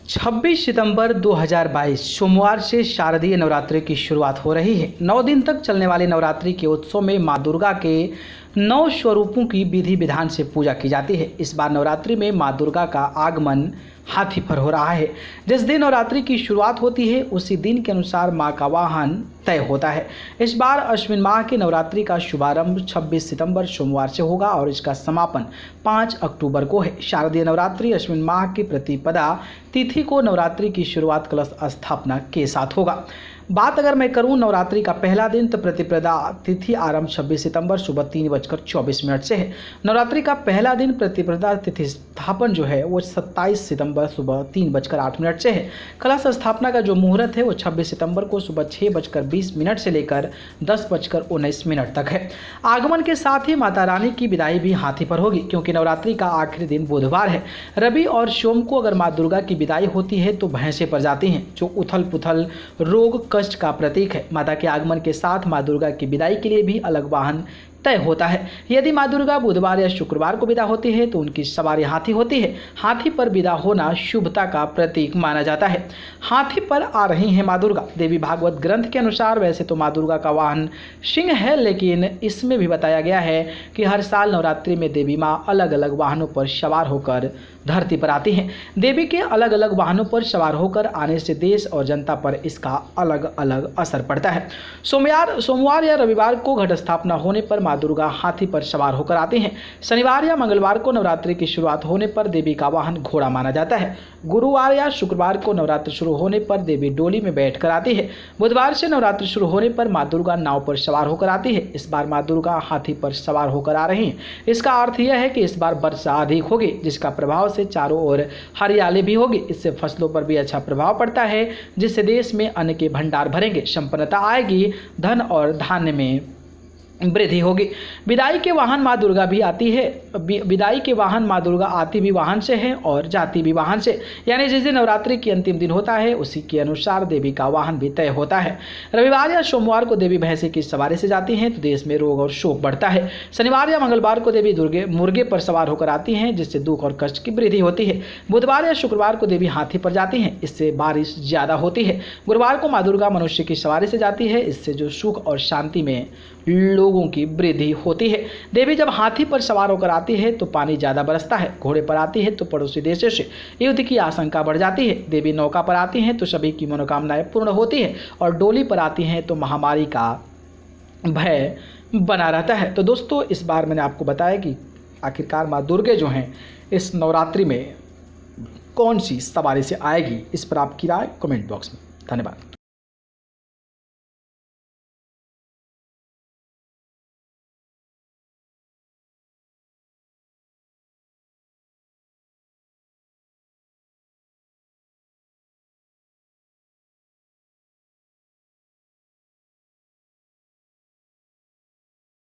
26 सितंबर 2022 सोमवार से शारदीय नवरात्रि की शुरुआत हो रही है। 9 दिन तक चलने वाले नवरात्रि के उत्सव में मां दुर्गा के 9 स्वरूपों की विधि विधान से पूजा की जाती है। इस बार नवरात्रि में मां दुर्गा का आगमन हाथी पर हो रहा है। जिस दिन नवरात्रि की शुरुआत होती है उसी दिन के अनुसार मां का वाहन तय होता है। इस बार अश्विन माह की नवरात्रि का शुभारंभ 26 सितंबर सोमवार से होगा और इसका समापन 5 अक्टूबर को है। शारदीय नवरात्रि अश्विन माह की प्रतिपदा तिथि को नवरात्रि की शुरुआत कलश स्थापना के साथ होगा। बात अगर मैं करूं नवरात्रि का पहला दिन तो प्रतिपदा तिथि आरंभ 26 सितंबर सुबह 3:24 से है। नवरात्रि का पहला दिन प्रतिपदा तिथि स्थापन जो है वो 27 सितंबर सुबह 3:08 से है। कलश स्थापना का जो मुहूर्त है वो 26 सितंबर को सुबह 6:20 से लेकर 10:19 तक है। आगमन के साथ ही माता रानी की विदाई भी हाथी पर होगी, क्योंकि नवरात्रि का आखिरी दिन बुधवार है। रवि और सोम को अगर माँ दुर्गा की विदाई होती है तो भैंसे पर जाती हैं, जो उथल पुथल रोग कष्ट का प्रतीक है। माता के आगमन के साथ मां दुर्गा की विदाई के लिए भी अलग वाहन तय होता है। यदि मां दुर्गा बुधवार या शुक्रवार को विदा होती है तो उनकी सवारी हाथी होती है। हाथी पर विदा होना शुभता का प्रतीक माना जाता है। हाथी पर आ रही हैं मां दुर्गा। देवी भागवत ग्रंथ के अनुसार वैसे तो मां दुर्गा का वाहन सिंह है, लेकिन इसमें भी बताया गया है कि हर साल नवरात्रि में देवी मां अलग अलग वाहनों पर सवार होकर धरती पर आती हैं। देवी के अलग अलग वाहनों पर सवार होकर आने से देश और जनता पर इसका अलग अलग असर पड़ता है। सोमवार या रविवार को घट स्थापना होने पर मां दुर्गा हाथी पर सवार होकर आती हैं। शनिवार या मंगलवार को नवरात्रि की शुरुआत होने पर देवी का वाहन घोड़ा माना जाता है। गुरुवार या शुक्रवार को नवरात्रि शुरू होने पर देवी डोली में बैठकर आती है। बुधवार से नवरात्रि शुरू होने पर मां दुर्गा नाव पर सवार होकर आती है। इस बार मां दुर्गा हाथी पर सवार होकर आ रही हैं। इसका अर्थ यह है कि इस बार वर्षा अधिक होगी, जिसका प्रभाव से चारों ओर हरियाली भी होगी। इससे फसलों पर भी अच्छा प्रभाव पड़ता है, जिससे देश में अन्न के भंडार भरेंगे, संपन्नता आएगी, धन और धान्य में वृद्धि होगी। विदाई के वाहन मां दुर्गा भी आती है। विदाई के वाहन मां दुर्गा आती भी वाहन से है और जाती भी वाहन से, यानी जिस दिन नवरात्रि की अंतिम दिन होता है उसी के अनुसार देवी का वाहन भी तय होता है। रविवार या सोमवार को देवी भैंसे की सवारी से जाती हैं तो देश में रोग और शोक बढ़ता है। शनिवार या मंगलवार को देवी मुर्गे पर सवार होकर आती हैं, जिससे दुख और कष्ट की वृद्धि होती है। बुधवार या शुक्रवार को देवी हाथी पर जाती हैं, इससे बारिश ज्यादा होती है। गुरुवार को मां दुर्गा मनुष्य की सवारी से जाती है, इससे जो सुख और शांति में लोगों की वृद्धि होती है। देवी जब हाथी पर सवार होकर आती है तो पानी ज्यादा बरसता है। घोड़े पर आती है तो पड़ोसी देशों से युद्ध की आशंका बढ़ जाती है। देवी नौका पर आती हैं तो सभी की मनोकामनाएं पूर्ण होती है और डोली पर आती हैं तो महामारी का भय बना रहता है। तो दोस्तों, इस बार मैंने आपको बताया कि आखिरकार माँ दुर्गे जो हैं इस नवरात्रि में कौन सी सवारी से आएगी। इस पर आपकी राय कमेंट बॉक्स में। धन्यवाद।